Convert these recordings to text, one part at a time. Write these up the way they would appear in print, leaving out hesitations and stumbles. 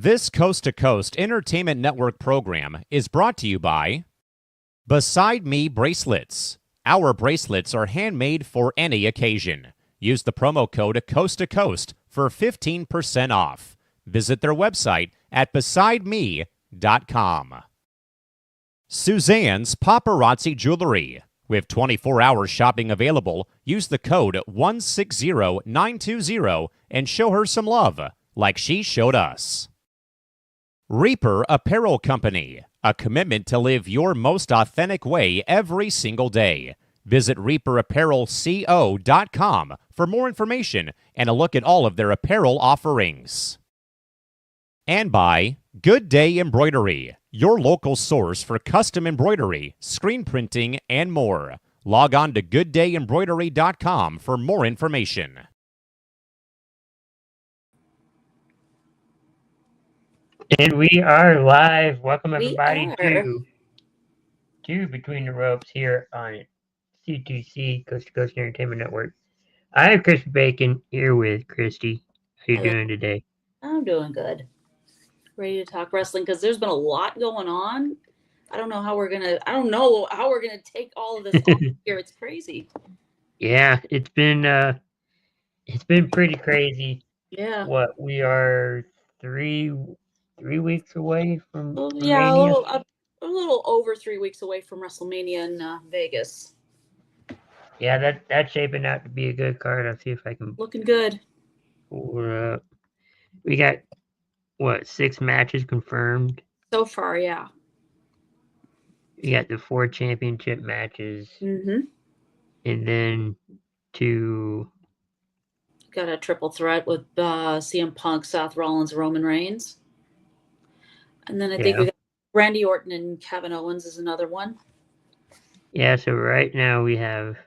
This Coast to Coast Entertainment Network program is brought to you by Beside Me Bracelets. Our bracelets are handmade for any occasion. Use the promo code Coast to Coast for 15% off. Visit their website at besideme.com. Suzanne's Paparazzi Jewelry. With 24-hour shopping available, use the code 160920 and show her some love, like she showed us. Reaper Apparel Company, a commitment to live your most authentic way every single day. Visit reaperapparelco.com for more information and a look at all of their apparel offerings. And by Good Day Embroidery, your local source for custom embroidery, screen printing, and more. Log on to gooddayembroidery.com for more information. And we are live. Welcome everybody to Between the Ropes here on C2C, Coast to Coast Entertainment Network. I have Chris Bacon here with Christy. How you doing today? I'm doing good. Ready to talk wrestling because there's been a lot going on. I don't know how we're gonna take all of this off here. It's crazy. Yeah, it's been pretty crazy. Yeah. What, we are three weeks away from yeah, Mania? a little over 3 weeks away from WrestleMania in Vegas. Yeah, that's shaping out to be a good card. I'll see if I can looking good. We got 6 matches confirmed so far. Yeah. You got the 4 championship matches, and then 2. Got a triple threat with CM Punk, Seth Rollins, Roman Reigns, and then I think we got Randy Orton and Kevin Owens is another one. Yeah, so right now we have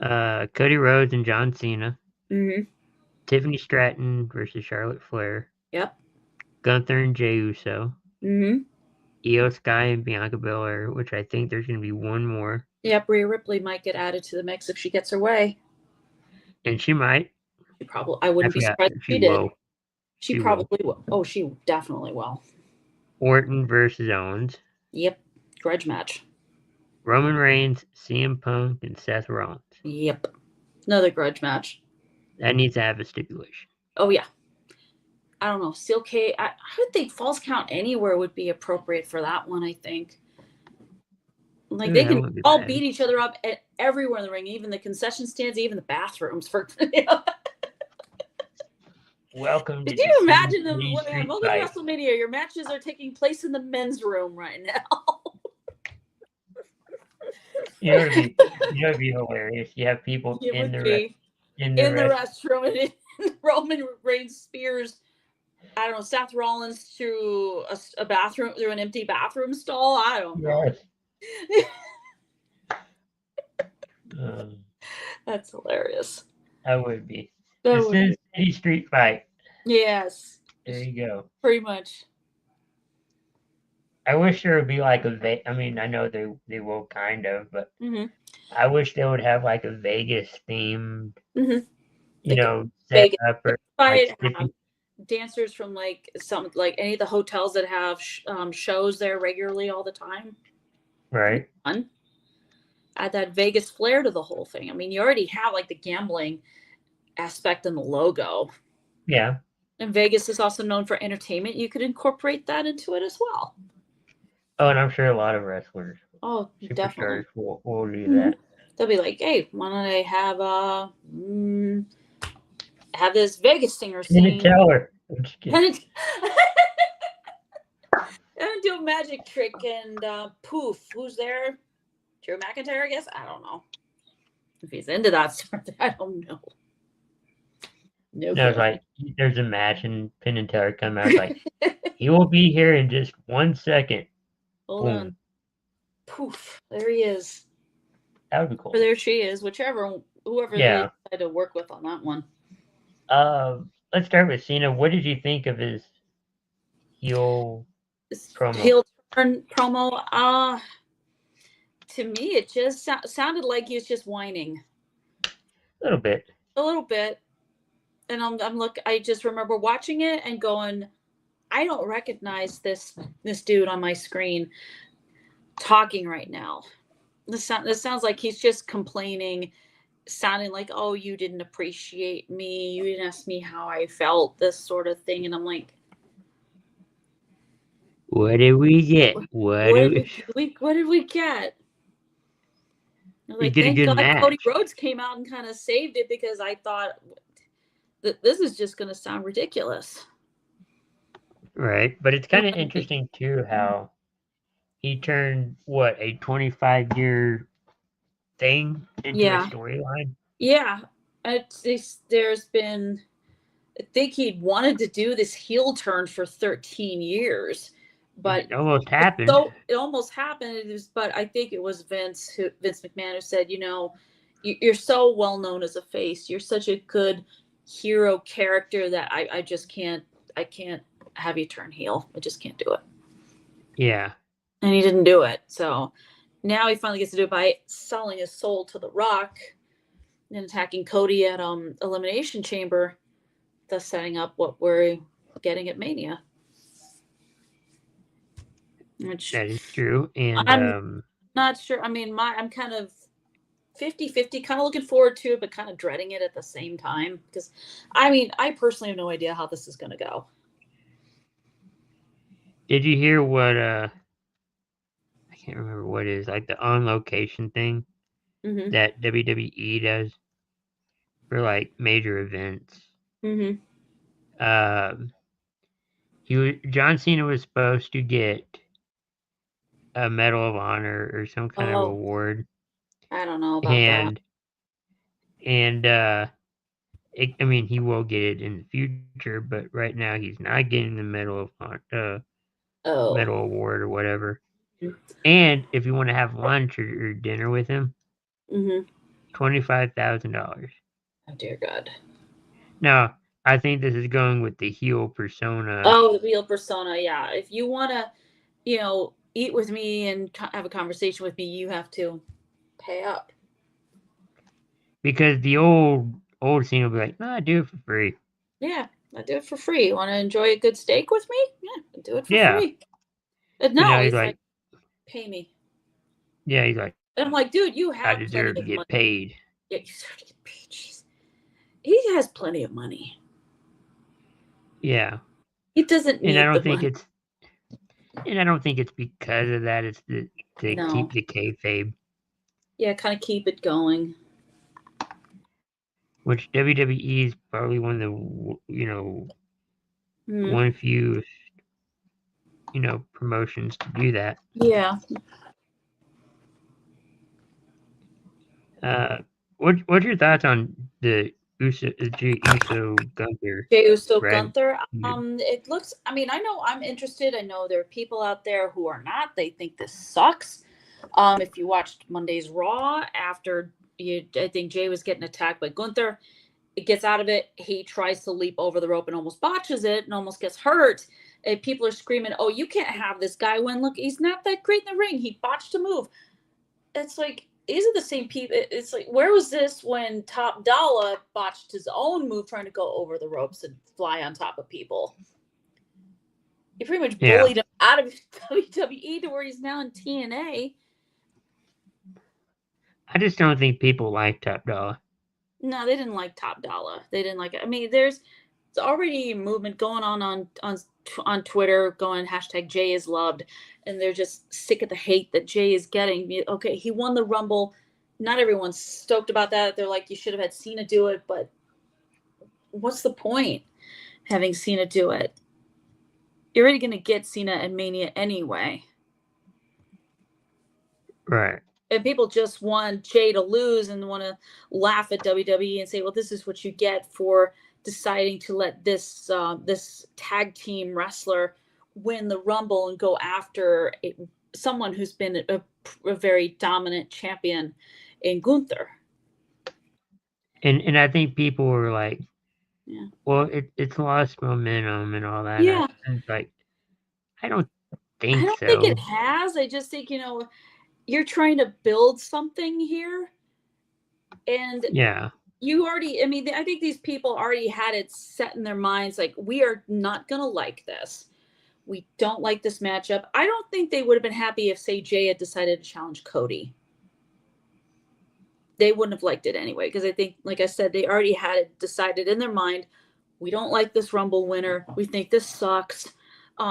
Cody Rhodes and John Cena. Tiffany Stratton versus Charlotte Flair. Yep. Gunther and Jey Uso. Io Sky and Bianca Belair, which I think there's going to be one more. Yep, Rhea Ripley might get added to the mix if she gets her way. And she might. I wouldn't be surprised if she did. She probably will. Oh, she definitely will. Orton versus Owens. Yep. Grudge match. Roman Reigns, CM Punk, and Seth Rollins. Yep. Another grudge match. That needs to have a stipulation. Oh, yeah. I don't know. Steel cage. I would think Falls Count Anywhere would be appropriate for that one, I think. Like, they can all beat each other up everywhere in the ring, even the concession stands, even the bathrooms. Welcome. Did you imagine WrestleMania? Your matches are taking place in the men's room right now. It'd be hilarious. You have people in the restroom, and Roman Reigns spears, I don't know, Seth Rollins through a bathroom, through an empty bathroom stall. I don't know. Yes. That's hilarious. That would be. This is City Street Fight. Yes. There you go. Pretty much. I wish there would be like I mean, I know they will kind of, but I wish they would have like a Vegas themed, set up or dancers from like any of the hotels that have shows there regularly all the time. Right. Fun. Add that Vegas flair to the whole thing. I mean, you already have like the gambling aspect in the logo. Yeah. And Vegas is also known for entertainment. You could incorporate that into it as well. Oh, and I'm sure a lot of wrestlers. Oh, definitely. Will do that. They'll be like, "Hey, why don't I have this Vegas singer sing?" Tell her. And do a magic trick and poof. Who's there? Drew McIntyre, I guess. I don't know if he's into that sort. I don't know. No, it's like there's a match and Penn and Teller come out like he will be here in just 1 second. Hold on. Poof. There he is. That would be cool. Or there she is. Whoever they decide to work with on that one. Let's start with Cena. What did you think of his heel promo? Heel turn promo. To me, it just sounded like he was just whining. A little bit. And I just remember watching it and going, I don't recognize this dude on my screen talking right now. This sounds like he's just complaining, sounding like, oh, you didn't appreciate me, you didn't ask me how I felt, this sort of thing. And I'm like, what did we get? What did we get? Like, get a thank good God match. Cody Rhodes came out and kind of saved it, because I thought that this is just going to sound ridiculous. Right, but it's kind of interesting too how he turned a 25-year thing into a storyline. Yeah, there's been, I think he wanted to do this heel turn for 13 years, but it almost happened. So it almost happened. But I think it was Vince McMahon who said, you're so well known as a face. You're such a good hero character that I just can't. I can't have you turn heel. I just can't do it. Yeah. And he didn't do it. So now he finally gets to do it by selling his soul to The Rock and attacking Cody at Elimination Chamber, thus setting up what we're getting at Mania. Which that is true. And I'm not sure. I mean, I'm kind of 50-50, kind of looking forward to it, but kind of dreading it at the same time. Because, I mean, I personally have no idea how this is going to go. Did you hear what, I can't remember what it is, like the on-location thing that WWE does for, like, major events? John Cena was supposed to get a Medal of Honor or some kind of award. I don't know about that. And I mean, he will get it in the future, but right now he's not getting the Medal of Honor, Medal Award or whatever. And if you want to have lunch or dinner with him, $25,000. Oh dear God! Now, I think this is going with the heel persona. Oh, the heel persona, yeah. If you want to, eat with me and have a conversation with me, you have to pay up. Because the old scene will be like, no, I do it for free. Yeah, I do it for free. Want to enjoy a good steak with me? Yeah, I do it for free. But no, he's like, pay me. Yeah, he's like, and I'm like, dude, you have I deserve to get paid. Yeah, you deserve to get paid. Jeez. He has plenty of money. Yeah. He doesn't need and I don't the think money. I don't think it's because of that. It's to keep the kayfabe. Yeah, kind of keep it going. Which WWE is probably one of the, one few, promotions to do that. Yeah. What's your thoughts on the Jey Uso Gunther? Jey Uso Gunther. It looks. I mean, I know I'm interested. I know there are people out there who are not. They think this sucks. If you watched Monday's Raw, after I think Jey was getting attacked by Gunther, it gets out of it. He tries to leap over the rope and almost botches it and almost gets hurt. And people are screaming, "Oh, you can't have this guy win! Look, he's not that great in the ring. He botched a move." It's like, these are the same people. It's like, where was this when Top Dollar botched his own move trying to go over the ropes and fly on top of people? He pretty much bullied him out of WWE to where he's now in TNA. I just don't think people like Top Dollar. No, they didn't like Top Dollar. They didn't like it. I mean, there's already a movement going on Twitter going #Jey is loved, and they're just sick of the hate that Jey is getting. Okay, he won the Rumble. Not everyone's stoked about that. They're like, you should have had Cena do it, but what's the point having Cena do it? You're already going to get Cena at Mania anyway. Right. And people just want Jey to lose and want to laugh at WWE and say, well, this is what you get for deciding to let this tag team wrestler win the Rumble and go after someone who's been a very dominant champion in Gunther. And I think people were like, well, it's lost momentum and all that. Yeah. And it's like, I don't think so. I don't think it has. I just think, you're trying to build something here. And you already, I think these people already had it set in their minds, like, we are not going to like this. We don't like this matchup. I don't think they would have been happy if, say, Jay had decided to challenge Cody. They wouldn't have liked it anyway, because I think, like I said, they already had it decided in their mind, we don't like this Rumble winner. We think this sucks.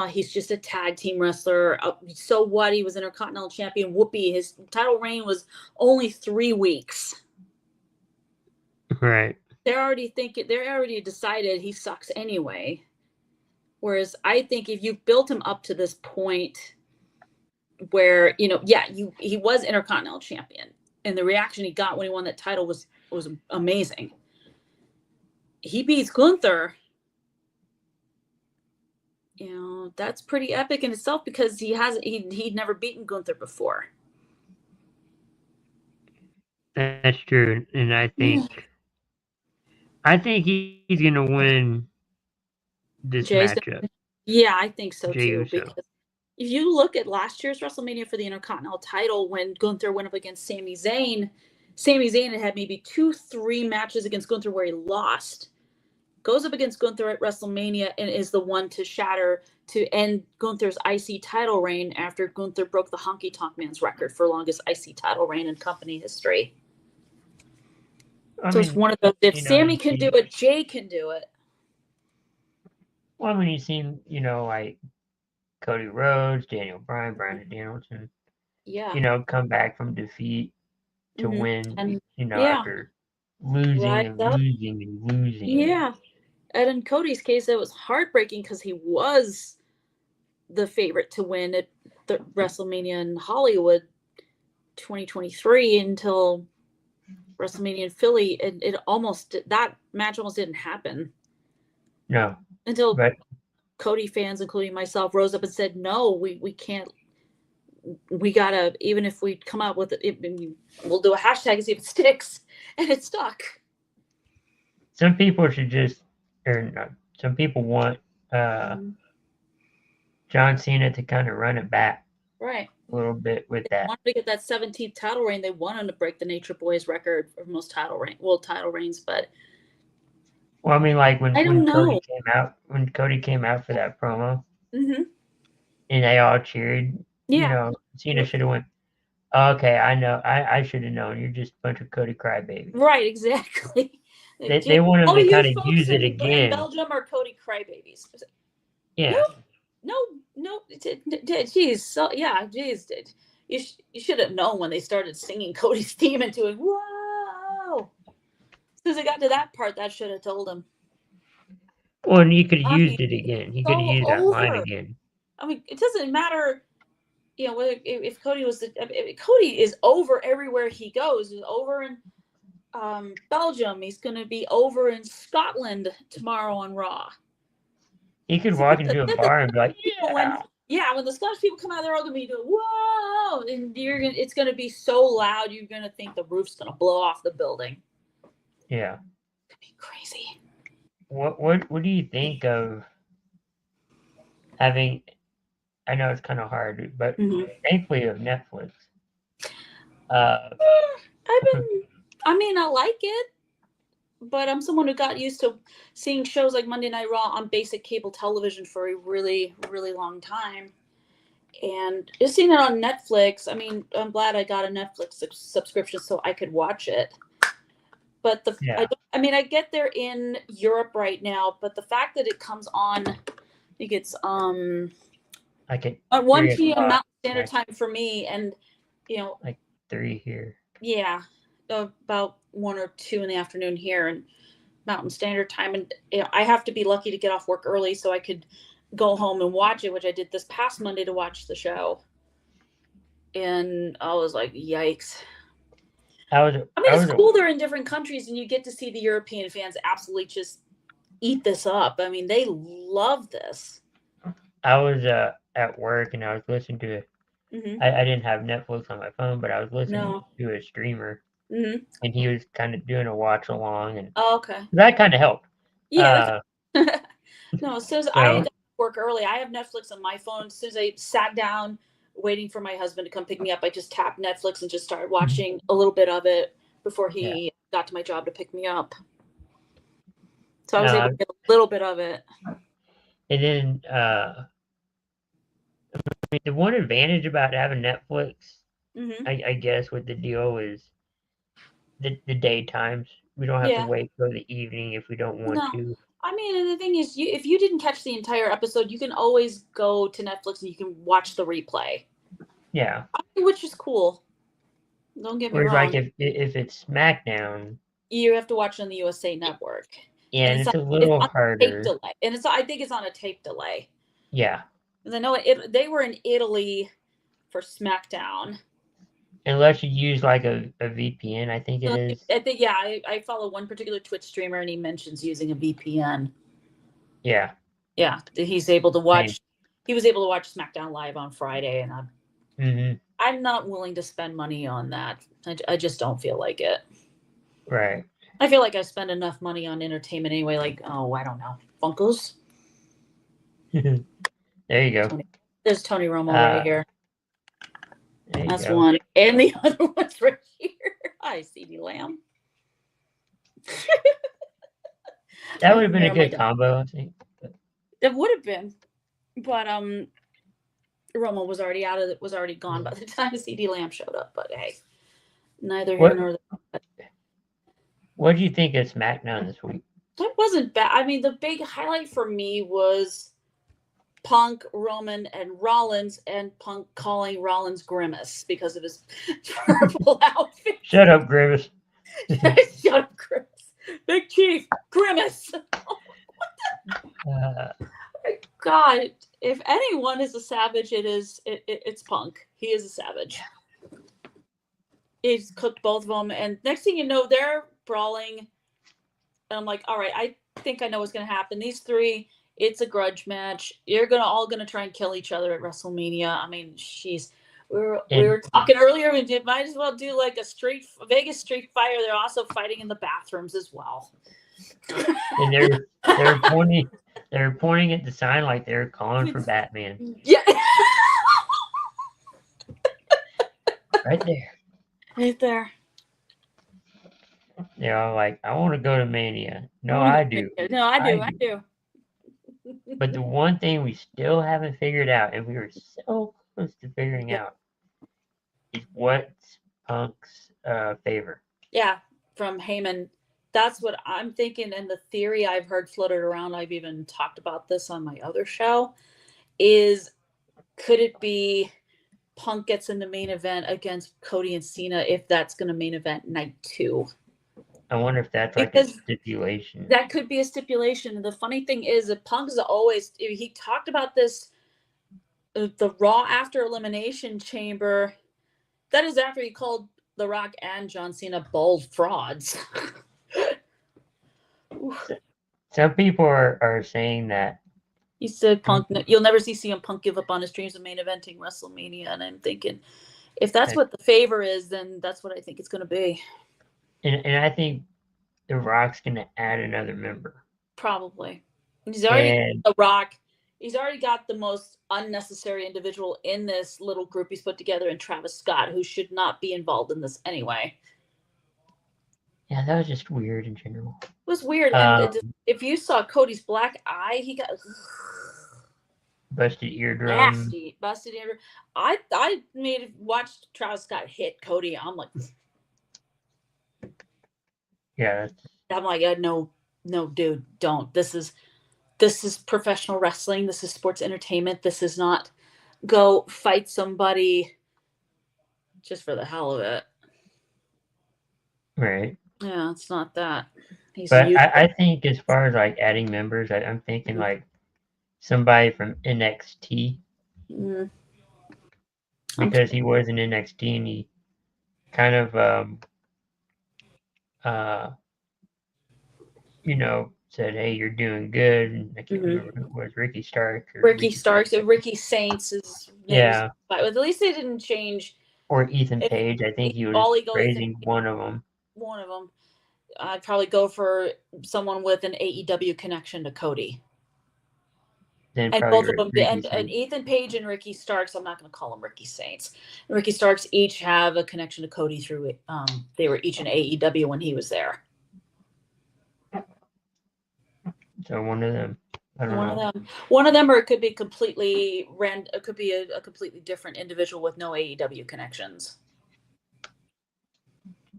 He's just a tag team wrestler. So what? He was Intercontinental Champion. Whoopee. His title reign was only 3 weeks. Right. They're already decided he sucks anyway. Whereas I think if you've built him up to this point where, he was Intercontinental Champion, and the reaction he got when he won that title was amazing. He beats Gunther. That's pretty epic in itself, because he'd never beaten Gunther before. That's true, and I think he's gonna win this matchup. Yeah, I think so Jey too. Uso. Because if you look at last year's WrestleMania for the Intercontinental title, when Gunther went up against Sami Zayn had maybe 2-3 matches against Gunther where he lost. Goes up against Gunther at WrestleMania and is the one to end Gunther's IC title reign after Gunther broke the Honky Tonk Man's record for longest IC title reign in company history. It's one of those, if Sami can do it, Jay can do it. Well, I mean, you've seen, like Cody Rhodes, Daniel Bryan, Bryan Danielson, come back from defeat to win, after losing and losing and losing. Yeah. And in Cody's case, it was heartbreaking because he was the favorite to win at the WrestleMania in Hollywood 2023 until WrestleMania in Philly, and that match almost didn't happen. No. Until Cody fans, including myself, rose up and said, no, we can't. We gotta, even if we come out with it, we'll do a hashtag and see if it sticks. And it stuck. Some people some people want John Cena to kind of run it back. Right. A little bit with that. They wanted to get that 17th title reign. They wanted to break the Nature Boys record for most title reigns, but. Well, I mean, like when Cody came out for that promo, and they all cheered. Yeah. Cena should have went. Okay, I know. I should have known. You're just a bunch of Cody crybabies. Right, exactly. They want him to kind of use it again. In Belgium are Cody crybabies. Yeah. No. Geez. So, yeah, geez. You should have known when they started singing Cody's theme and doing, whoa. As soon as I got to that part, that should have told him. Well, and you could have used it again. He could have used that line again. I mean, it doesn't matter, if Cody Cody is over everywhere he goes. He's over in Belgium. He's going to be over in Scotland tomorrow on Raw. He could walk into a bar and be like, when the Scottish people come out, they're all going to be doing, whoa, and it's going to be so loud, you're going to think the roof's going to blow off the building. Yeah. It's going to be crazy. What do you think of having, I know it's kind of hard, but thankfully of Netflix. I like it, but I'm someone who got used to seeing shows like Monday Night Raw on basic cable television for a really, really long time. And just seeing it on Netflix, I'm glad I got a Netflix subscription so I could watch it. But I get they're in Europe right now, but the fact that it comes on, I think it's at 1 p.m. Mountain Standard Time for me, and like 3 here. Yeah, about 1 or 2 in the afternoon here in Mountain Standard Time, and I have to be lucky to get off work early so I could go home and watch it, which I did this past Monday to watch the show, and I was like, yikes. It's cool they're in different countries and you get to see the European fans absolutely just eat this up. They love this. I was at work and I was listening to it. I didn't have Netflix on my phone, but I was listening to a streamer, and he was kind of doing a watch along, and that kind of helped. Yeah. No, as soon as I had to work early, I have Netflix on my phone. As soon as I sat down waiting for my husband to come pick me up, I just tapped Netflix and just started watching a little bit of it before he got to my job to pick me up. So I was able to get a little bit of it. And then mean, the one advantage about having Netflix, Mm-hmm. I guess, with the deal is the daytimes. We don't have to Yeah. wait for the evening if we don't want No. to. I mean, and the thing is, if you didn't catch the entire episode, you can always go to Netflix and you can watch the replay. Yeah. Which is cool. Don't get me Whereas, wrong. like, if it's SmackDown, You have to watch it on the USA Network. yeah, and it's a on little a harder. tape delay. And I think it's on a tape delay. Yeah. Because I know they were in Italy for SmackDown. Unless you use like a VPN, I think it is. I think, yeah, I follow one particular Twitch streamer and he mentions using a VPN. Yeah. Yeah, he's able to watch. He was able to watch SmackDown Live on Friday, and I'm not willing to spend money on that. I just don't feel like it. Right. I feel like I spend enough money on entertainment anyway. Like, oh, I don't know, Funkos. There you go. There's Tony Romo right here. That's go. one, and the other one's right here. Hi, CD Lamb. That would have been a good combo, I think. It would have been, but Romo was already gone by the time CD Lamb showed up. But hey, neither here nor there. What did you think of SmackDown this week? It wasn't bad. I mean, the big highlight for me was Punk, Roman, and Rollins, and Punk calling Rollins Grimace because of his purple outfit. Shut up, Grimace. Shut up, Grimace. Big Chief, Grimace. God, if anyone is a savage, it's Punk. He is a savage. He's cooked both of them, and next thing you know, they're brawling. And I'm like, all right, I think I know what's going to happen. These three, it's a grudge match. You're all gonna try and kill each other at WrestleMania. I mean, we were talking earlier. We might as well do like a Vegas street fighter. They're also fighting in the bathrooms as well. And they're pointing at the sign like they're calling for Batman. Yeah. Right there. Right there. They're all like, I want to go to Mania. No, I do. No, I do. But the one thing we still haven't figured out, and we were so close to figuring out, is what's Punk's favor. Yeah, from Heyman. That's what I'm thinking, and the theory I've heard floated around, I've even talked about this on my other show, is could it be Punk gets in the main event against Cody and Cena if that's going to main event night 2? I wonder if that's like a stipulation. That could be a stipulation. The funny thing is that Punk's always, he talked about this, the Raw after Elimination Chamber. That is after he called The Rock and John Cena bold frauds. Some people are saying that. He said, Punk, you'll never see CM Punk give up on his dreams of main eventing WrestleMania. And I'm thinking, if that's what the favor is, then that's what I think it's going to be. And I think The Rock's going to add another member. Probably. He's already The Rock. He's already got the most unnecessary individual in this little group he's put together in Travis Scott, who should not be involved in this anyway. Yeah, that was just weird in general. It was weird. And if you saw Cody's black eye, he got busted eardrum. Nasty. Busted eardrum. I watched Travis Scott hit Cody. I'm like, yeah. I'm like, no, dude, don't. This is professional wrestling. This is sports entertainment. This is not go fight somebody just for the hell of it. Right. Yeah, it's not that. But I think as far as like adding members, I'm thinking like somebody from NXT. Mm-hmm. Because he was in NXT and he kind of said, hey, you're doing good. And I can't remember who it was, Ricky Starks. Ricky Saints is yeah. But at least they didn't change. Or Ethan Page. I think he was praising one of them. I'd probably go for someone with an AEW connection to Cody. And both of them, and Ethan Page and Ricky Starks, I'm not going to call them Ricky Saints. Ricky Starks each have a connection to Cody through it. They were each in AEW when he was there. So one of them. I don't know. One of them, or it could be completely random. It could be a completely different individual with no AEW connections.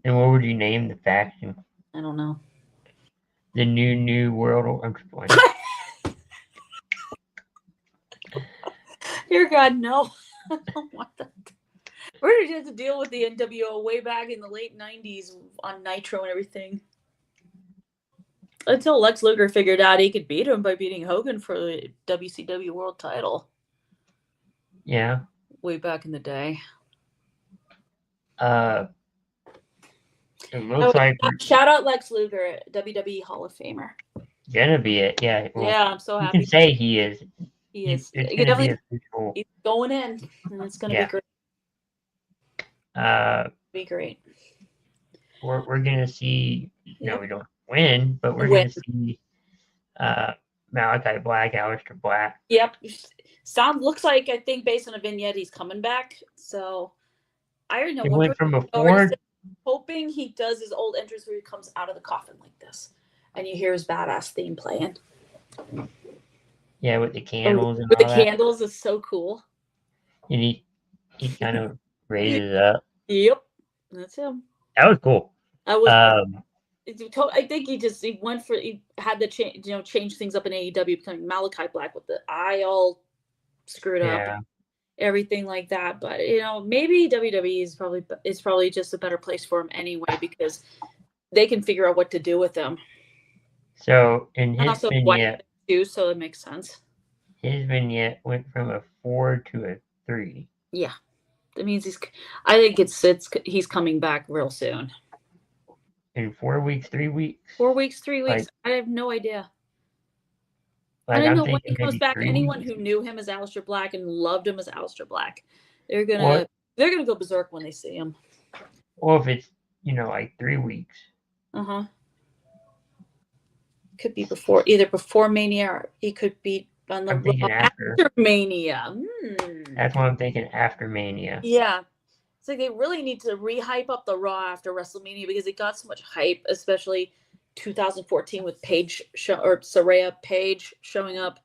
And what would you name the faction? I don't know. The New World. I'm just playing. Dear God, no. I don't want that. We're going to have to deal with the NWO way back in the late 90s on Nitro and everything. Until Lex Luger figured out he could beat him by beating Hogan for the WCW World Title. Yeah. Way back in the day. It looks like shout out Lex Luger, WWE Hall of Famer. Gonna be it, yeah. Well, yeah, I'm so happy. You can say he is. He is. It's gonna be official. He's going in, and it's gonna be great. Be great. We're gonna see. No, we don't win, but we're gonna see Malachi Black, Aleister Black. Yep. Looks like, I think based on a vignette, he's coming back. So I already know. He went from before. Hoping he does his old entrance where he comes out of the coffin like this, and you hear his badass theme playing. Yeah, with the candles and with all the that. Candles is so cool. And he kind of raises up. Yep, that's him. That was cool. That was. I think he went for, he had to change things up in AEW, becoming Malachi Black with the eye all screwed up, everything like that. But maybe WWE is probably just a better place for him anyway, because they can figure out what to do with him. So in his vignette too, so it makes sense. His vignette went from a 4 to a 3. Yeah, that means I think he's coming back real soon. In 4 weeks, 3 weeks? 4 weeks, 3 weeks. I have no idea. Like, I don't know when he comes back. Anyone who knew him as Aleister Black and loved him as Aleister Black, they're gonna go berserk when they see him. Well, if it's like 3 weeks. Could be either before Mania, or he could be on the after Mania. That's what I'm thinking, after Mania. Yeah. It's like they really need to re-hype up the Raw after WrestleMania, because it got so much hype, especially 2014 with Saraya Paige showing up,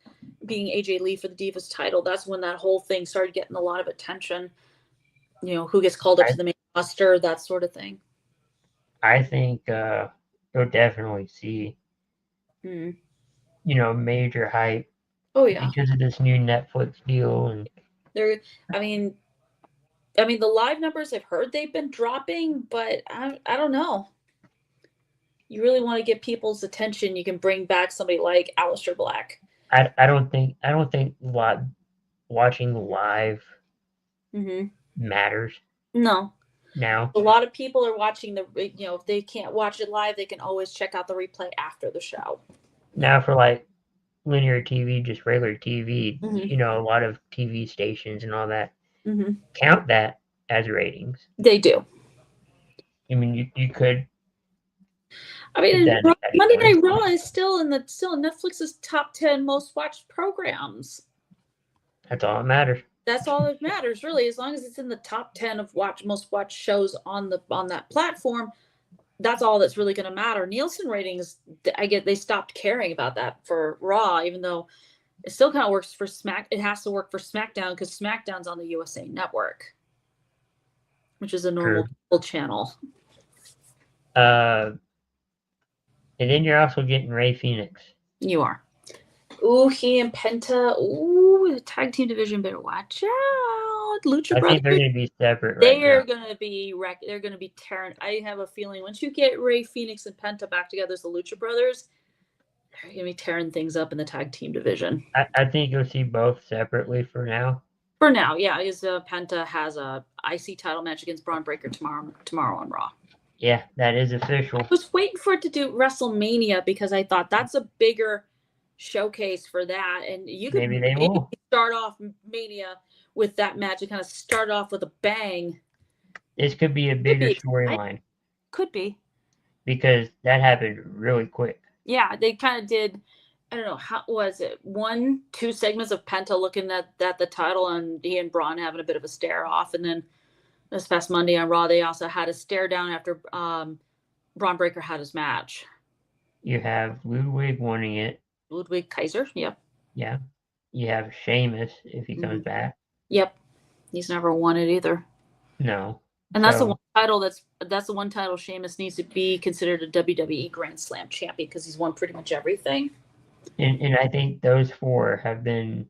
being AJ Lee for the Divas title. That's when that whole thing started getting a lot of attention. Who gets called up to the main roster, that sort of thing. I think you'll definitely see, major hype. Oh yeah, because of this new Netflix deal, and the live numbers I've heard they've been dropping, but I don't know. You really want to get people's attention, you can bring back somebody like Aleister Black. I don't think watching live matters. No. Now a lot of people are watching if they can't watch it live, they can always check out the replay after the show. Now for like linear TV, just regular TV, a lot of TV stations and all that count that as ratings. They do. I mean, you could. Monday Night Raw is still in Netflix's top 10 most watched programs. That's all that matters. That's all that matters, really. As long as it's in the top 10 of most watched shows on that platform, that's all that's really going to matter. Nielsen ratings, they stopped caring about that for Raw, even though it still kind of works for It has to work for SmackDown, because SmackDown's on the USA Network, which is a normal channel. And then you're also getting Rey Fenix. You are. Ooh, he and Penta. Ooh, the tag team division better watch out. Lucha Brothers. I think they're going to be separate. They're going to be They're going to be tearing. I have a feeling once you get Rey Fenix and Penta back together as the Lucha Brothers, they're going to be tearing things up in the tag team division. I think you'll see both separately for now. For now, yeah, because Penta has a IC title match against Braun Breaker tomorrow on Raw. Yeah, that is official. I was waiting for it to do WrestleMania, because I thought that's a bigger showcase for that, and you could maybe start off Mania with that match and kind of start off with a bang. This could be a bigger storyline. Could be, because that happened really quick. Yeah, they kind of did. I don't know, how was it 1-2 segments of Penta looking at the title, and he and Braun having a bit of a stare off, and then this past Monday on Raw, they also had a stare down after Braun Breaker had his match. You have Ludwig winning it. Ludwig Kaiser, yep. Yeah. You have Sheamus if he comes back. Yep. He's never won it either. No. And that's the one title that's the one title Sheamus needs to be considered a WWE Grand Slam champion because he's won pretty much everything. And I think those four have been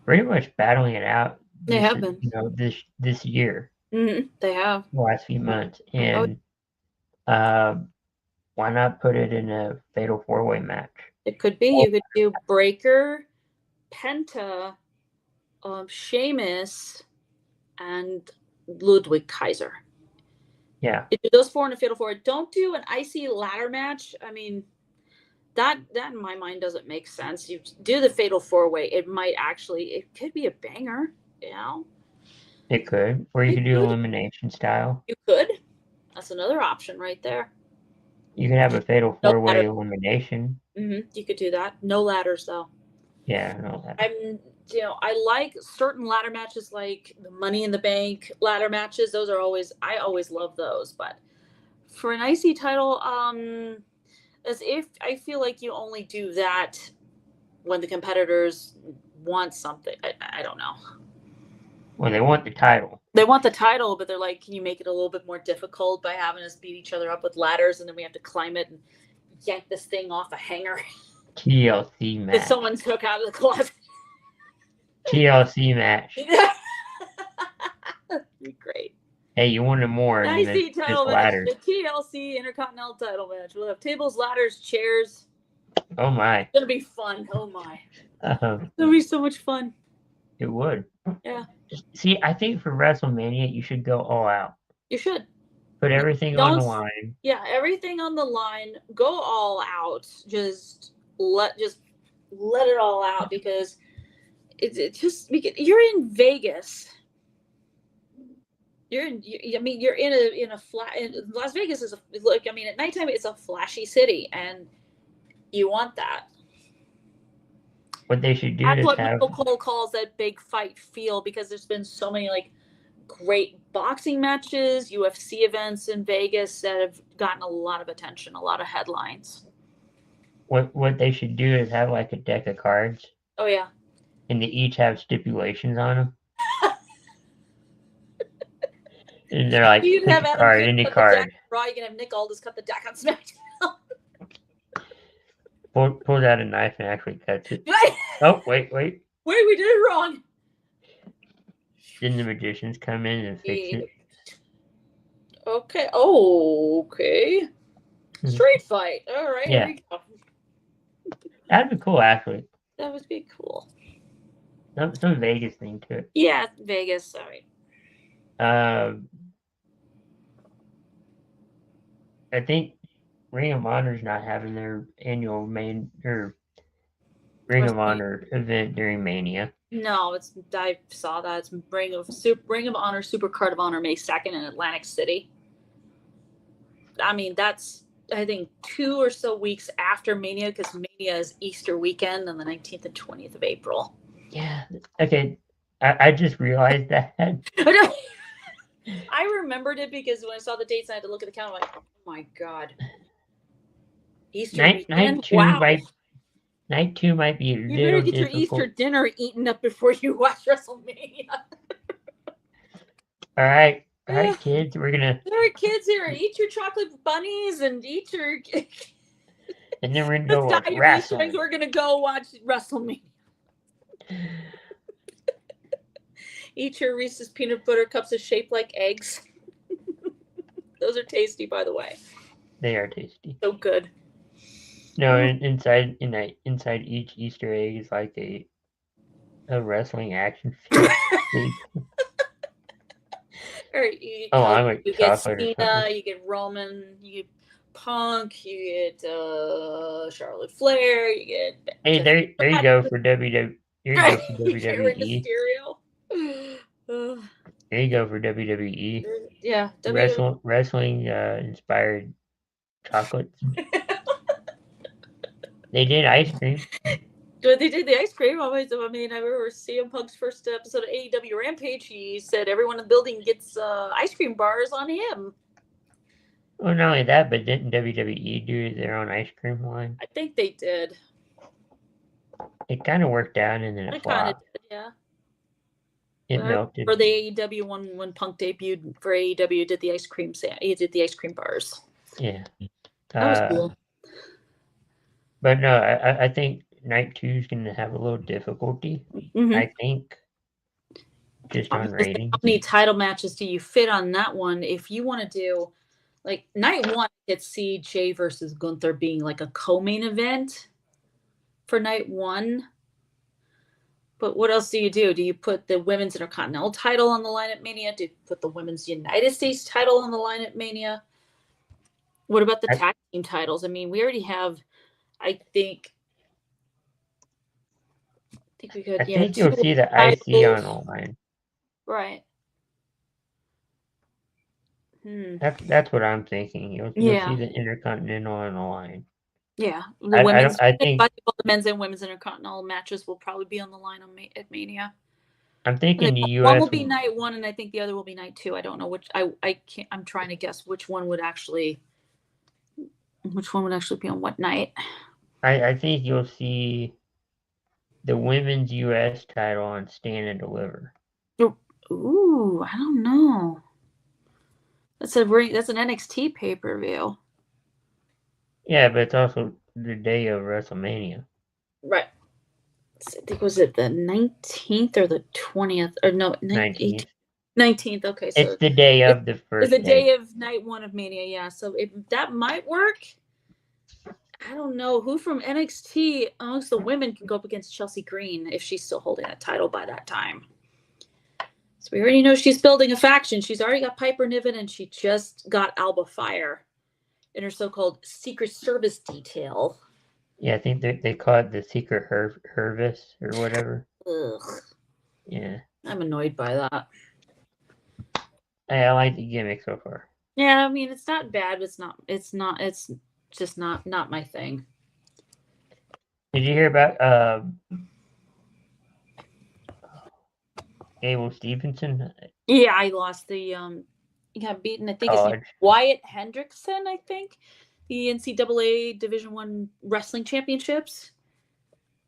pretty much battling it out. They have been. This year. Mm-hmm. They have. The last few months. And why not put it in a fatal 4-way match? It could be. You could do Breaker, Penta, Sheamus, and Ludwig Kaiser. Yeah. Those four in a fatal 4. Don't do an icy ladder match. I mean, that in my mind doesn't make sense. You do the fatal 4-way. It could be a banger, you know? It could. Or you could do elimination style. You could. That's another option right there. You could have a fatal 4-way elimination. Mm-hmm. You could do that. No ladders, though. Yeah, no ladders. I like certain ladder matches, like the Money in the Bank ladder matches. I always love those. But for an IC title, as if I feel like you only do that when the competitors want something. I don't know. Well, they want the title. They want the title, but they're like, can you make it a little bit more difficult by having us beat each other up with ladders, and then we have to climb it and yank this thing off a hanger? TLC match. That someone took out of the closet. TLC match. That'd be great. Hey, you wanted more than IC title match. ladders. The TLC Intercontinental title match. We'll have tables, ladders, chairs. Oh my. It's gonna be fun. Oh my. It'll be so much fun. It would. Yeah. See, I think for WrestleMania, you should go all out. You should. Put everything on the line. Yeah, everything on the line. Go all out. Just let it all out, because you're in Vegas. You're in a flat. Las Vegas is at nighttime it's a flashy city, and you want that. What they should do That's is what have... Michael Cole calls that big fight feel, because there's been so many great boxing matches, UFC events in Vegas that have gotten a lot of attention, a lot of headlines. What they should do is have a deck of cards. Oh yeah. And they each have stipulations on them. And they're like, you can have Adam card, any card. Raw, you can have Nick Aldis cut the deck on SmackDown. Pulls out a knife and actually cuts it. Oh, wait. Wait, we did it wrong. Then the magicians come in and fix it. Okay. Oh, okay. Street fight. All right. Yeah. Here we go. That'd be cool, actually. That would be cool. Some Vegas thing to it. Yeah, Vegas. Sorry. I think Ring of Honor's not having their annual Ring of Honor event during Mania. No, I saw that. It's Ring of Honor Super Card of Honor May 2nd in Atlantic City. I mean, that's, I think, 2 or so weeks after Mania, because Mania is Easter weekend on the 19th and 20th of April. Yeah. Okay. I just realized that. I remembered it because when I saw the dates, I had to look at the calendar. I'm like, oh my god, Easter weekend. Wow. Night 2 might be a little difficult. You better get your Easter dinner eaten up before you watch WrestleMania. All right, kids. We're gonna. There are kids here. Eat your chocolate bunnies and eat your. And then we're gonna go watch wrestling. We're gonna go watch WrestleMania. Eat your Reese's peanut butter cups is shaped like eggs. Those are tasty, by the way. They are tasty. So good. No, inside each Easter egg is like a wrestling action figure. Or you get Cena, you get Roman, you get Punk, you get Charlotte Flair, you get. Hey, there you go for WWE. Here you go for WWE. There you go for WWE. Yeah, wrestling inspired chocolates. They did ice cream. They did the ice cream. I mean, I remember CM Punk's first episode of AEW Rampage. He said everyone in the building gets ice cream bars on him. Well, not only that, but didn't WWE do their own ice cream line? I think they did. it kind of worked out and then it flopped. Yeah. It melted. For the AEW one, when Punk debuted for AEW, did the ice cream he did the ice cream bars. Yeah. That was cool. But no, I think night 2 is going to have a little difficulty. I think just on ratings. How many title matches do you fit on that one? If you want to do like night 1, I could see Jay versus Gunther being like a co-main event for night 1. But what else do you do? Do you put the women's Intercontinental title on the line at Mania? Do you put the women's United States title on the line at Mania? What about the tag team titles? I mean, we already have, I think we could. I think you'll see the IC on the line. Right. That's what I'm thinking. You'll see the Intercontinental on the line. Yeah, I think the men's and women's Intercontinental matches will probably be on the line at Mania. I'm thinking the US one will be night 1, and I think the other will be night 2. I don't know which. I can't. I'm trying to guess which one would actually be on what night. I think you'll see the women's US title on Stand and Deliver. Ooh, I don't know. That's an NXT pay-per-view. Yeah, but it's also the day of WrestleMania. Right. I think was it the 19th or the 20th? Or no, 19th. 19th. Okay, so it's the day of the first. It's the day of night 1 of Mania. Yeah, so if that might work. I don't know who from NXT amongst the women can go up against Chelsea Green if she's still holding that title by that time. So we already know she's building a faction. She's already got Piper Niven, and she just got Alba Fire in her so-called Secret Service detail. Yeah, I think they call it the Secret Hervis or whatever. Ugh. Yeah. I'm annoyed by that. I like the gimmick so far. Yeah, I mean, it's not bad, but it's just not my thing. Did you hear about Abel Stevenson? Yeah, I lost the he got beaten. I think it's Wyatt Hendrickson. I think the NCAA Division I Wrestling Championships.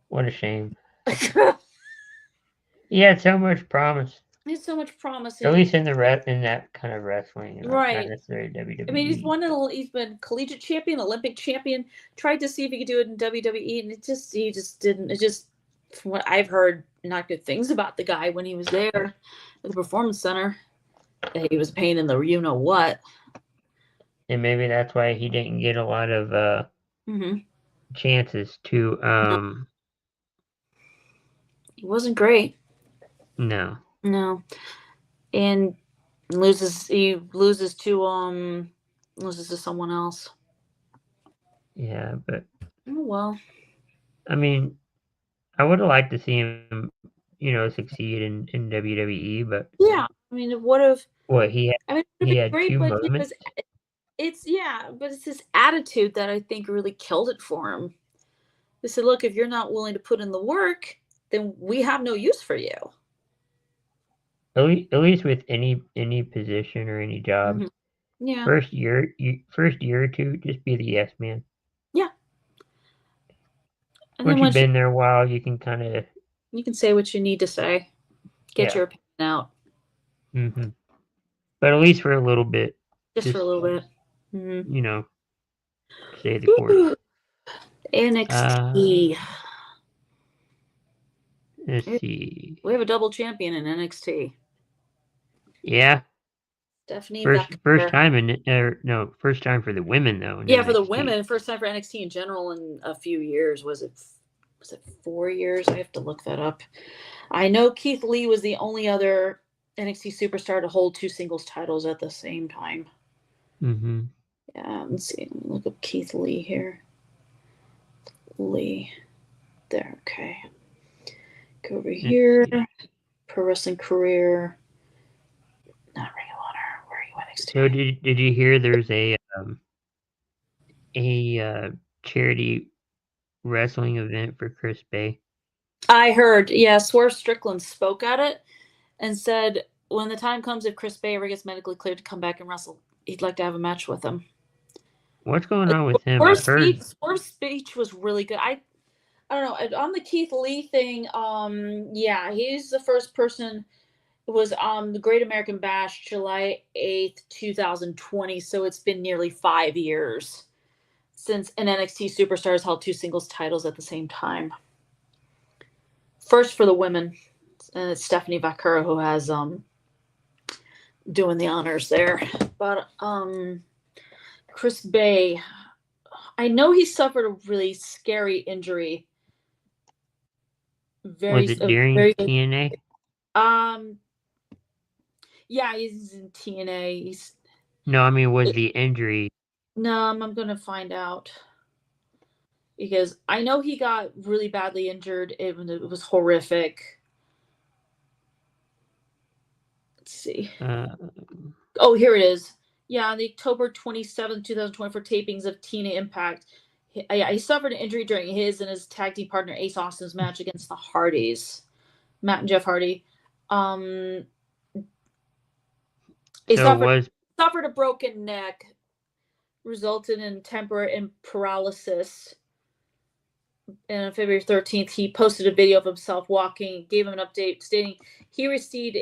What a shame. He had so much promise. He had so much promise. At least in that kind of wrestling, right? Not necessarily WWE. I mean, he's been collegiate champion, Olympic champion. Tried to see if he could do it in WWE, and he just didn't. It just, from what I've heard, not good things about the guy when he was there at the Performance Center. He was a pain in the you know what. And maybe that's why he didn't get a lot of chances to. He wasn't great. No. And loses to someone else. Yeah, but oh well. I mean, I would have liked to see him, succeed in WWE, but yeah, I mean, it would have. He had great, 2 moments. It's his attitude that I think really killed it for him. They said, "Look, if you're not willing to put in the work, then we have no use for you." At least with any position or any job, yeah. First year or 2, just be the yes man. Yeah. And once you've been there a while, you can say what you need to say, get your opinion out. Mm-hmm. But at least for a little bit. Just for a little bit. Mm-hmm. Stay the course. NXT. Let's see. We have a double champion in NXT. Yeah. Stephanie first time for the women though. Yeah, NXT. For the women, first time for NXT in general in a few years. Was it 4 years? I have to look that up. I know Keith Lee was the only other NXT superstar to hold 2 singles titles at the same time. Mm-hmm. Yeah, let's see. Let me look up Keith Lee here. Lee. There, okay. Go over here. Pro wrestling career. Not Ring of Honor. Where are you NXT? So did you hear there's a charity wrestling event for Chris Bay? I heard, yeah, Swerve Strickland spoke at it and said when the time comes, if Chris Bay ever gets medically cleared to come back and wrestle, he'd like to have a match with him. What's going on with him? Swerve's speech was really good. I I don't know, on the Keith Lee thing, yeah, he's the first person. It was the Great American Bash, July 8th, 2020, so it's been nearly 5 years since an NXT superstar has held 2 singles titles at the same time. First for the women, and it's Stephanie Vaquero who has doing the honors there. But Chris Bay, I know he suffered a really scary injury. Was it during TNA? Yeah, he's in TNA. No, I mean, was the injury? No, I'm gonna find out because I know he got really badly injured. It was horrific. Let's see. Oh, here it is. Yeah, on the October 27th, 2024 tapings of TNA Impact. He suffered an injury during his and his tag team partner Ace Austin's match against the Hardys, Matt and Jeff Hardy. He suffered a broken neck, resulted in temporary paralysis. And on February 13th, he posted a video of himself walking, gave him an update stating he received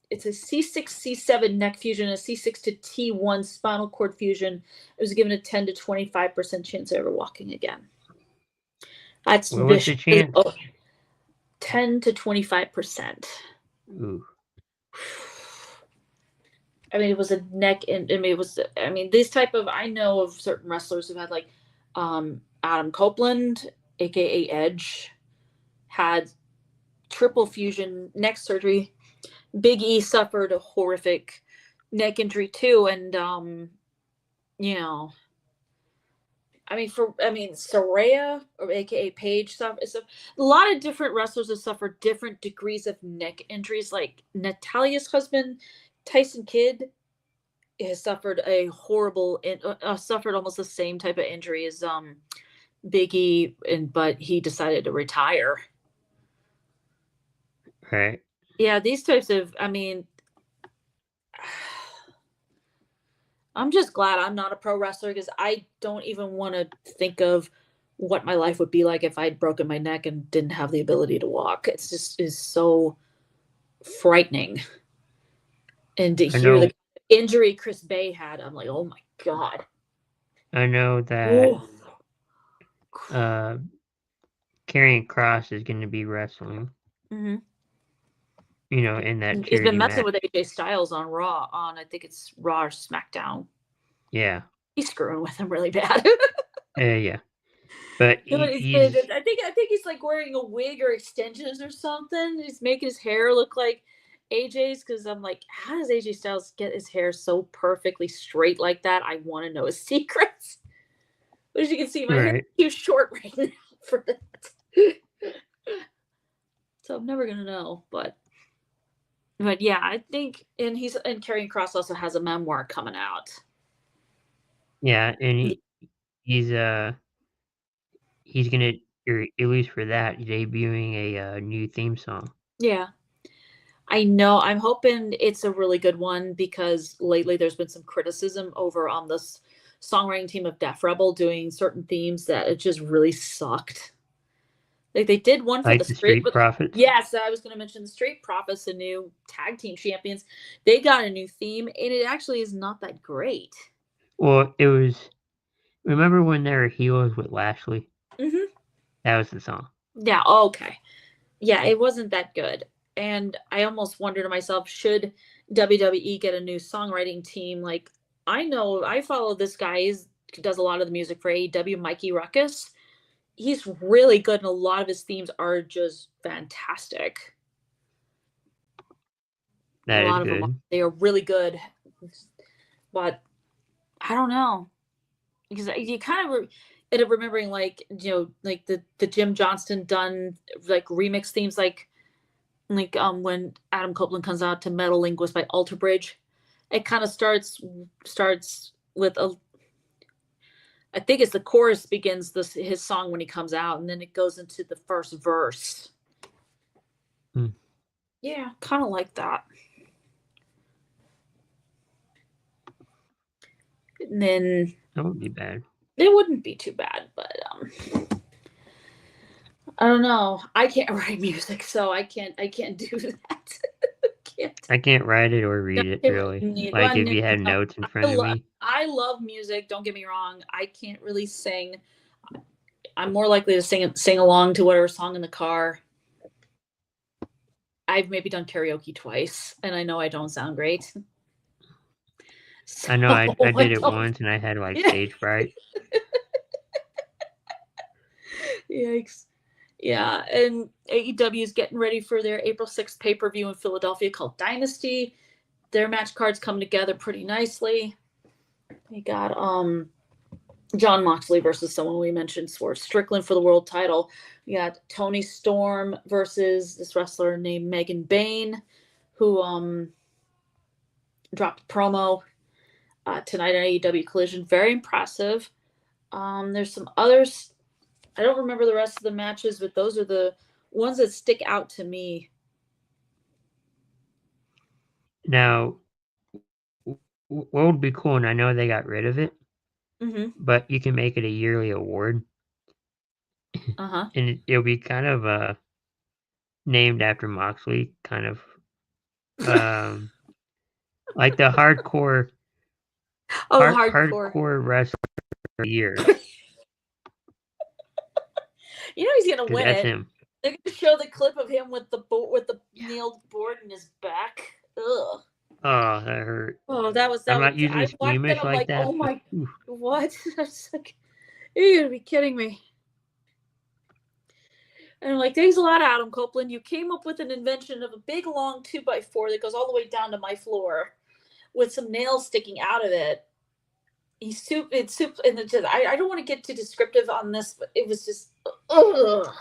it's a C6, C7 neck fusion, a C6 to T1 spinal cord fusion. It was given a 10 to 25% chance of ever walking again. That's what was the chance? 10 to 25%. Ooh. I mean, it was a neck, and this type of, I know of certain wrestlers who've had like, Adam Copeland, aka Edge, had triple fusion neck surgery. Big E suffered a horrific neck injury too, and Saraya, or aka Paige, suffered. A lot of different wrestlers have suffered different degrees of neck injuries. Like Natalia's husband, Tyson Kidd, has suffered a horrible, suffered almost the same type of injury as Big E, but he decided to retire. Right. Yeah, these types of, I'm just glad I'm not a pro wrestler because I don't even want to think of what my life would be like if I'd broken my neck and didn't have the ability to walk. It's just is so frightening. And to hear the injury Chris Bay had, I'm like, oh my God. I know that Karrion Kross is going to be wrestling. Mm-hmm. In that he's been messing match with AJ Styles on Raw, I think it's Raw or SmackDown. Yeah, he's screwing with him really bad. Yeah, but I think he's like wearing a wig or extensions or something. He's making his hair look like AJ's, because I'm like, how does AJ Styles get his hair so perfectly straight like that? I want to know his secrets. But as you can see, my hair is too short right now for that. So I'm never gonna know, but yeah, I think, and Karrion Kross also has a memoir coming out. Yeah, and he's gonna, or at least for that, debuting a new theme song. Yeah, I know. I'm hoping it's a really good one, because lately there's been some criticism over on this songwriting team of Def Rebel doing certain themes that it just really sucked. Like they did one for like the Street Profits. Yes, I was going to mention the Street Profits, the new tag team champions. They got a new theme, and it actually is not that great. Well, it was. Remember when they were heroes with Lashley? Mm-hmm. That was the song. Yeah. Okay. Yeah, it wasn't that good, and I almost wonder to myself, should WWE get a new songwriting team? Like, I know I follow this guy. He does a lot of the music for AEW, Mikey Ruckus. He's really good, and a lot of his themes are just fantastic. That is good. They are really good, but I don't know, because you kind of end up remembering, like, like the Jim Johnston done like remix themes, like when Adam Copeland comes out to Metal Linguist by Alter Bridge. It kind of starts with I think it's the chorus begins his song when he comes out, and then it goes into the first verse. Yeah, kind of like that. And then that wouldn't be bad. It wouldn't be too bad, but I don't know. I can't write music, so I can't do that. I can't write it or read it, really. Like, if you had notes in front of me. I love music, don't get me wrong. I can't really sing. I'm more likely to sing along to whatever song in the car. I've maybe done karaoke twice, and I know I don't sound great. So I know I did it once, and I had, like, stage fright. Yikes. Yeah, and AEW is getting ready for their April 6th pay-per-view in Philadelphia called Dynasty. Their match cards come together pretty nicely. We got John Moxley versus someone we mentioned, Swerve Strickland for the world title. We got Toni Storm versus this wrestler named Megan Bayne, who dropped a promo tonight on AEW Collision. Very impressive. There's some others. I don't remember the rest of the matches, but those are the ones that stick out to me. Now, what would be cool, and I know they got rid of it, but you can make it a yearly award. And it'll be kind of named after Moxley, kind of like the hardcore hardcore wrestler of the year. You know he's gonna win that's it. Him. They're gonna show the clip of him with the nailed board in his back. Ugh. Oh, that hurt. Oh, that was. I'm not usually squeamish like that. Oh my! What? I was like, you're gonna be kidding me. And I'm like, thanks a lot, Adam Copeland. You came up with an invention of a big long 2x4 that goes all the way down to my floor, with some nails sticking out of it. It's soup, and I don't want to get too descriptive on this, but it was just, ugh.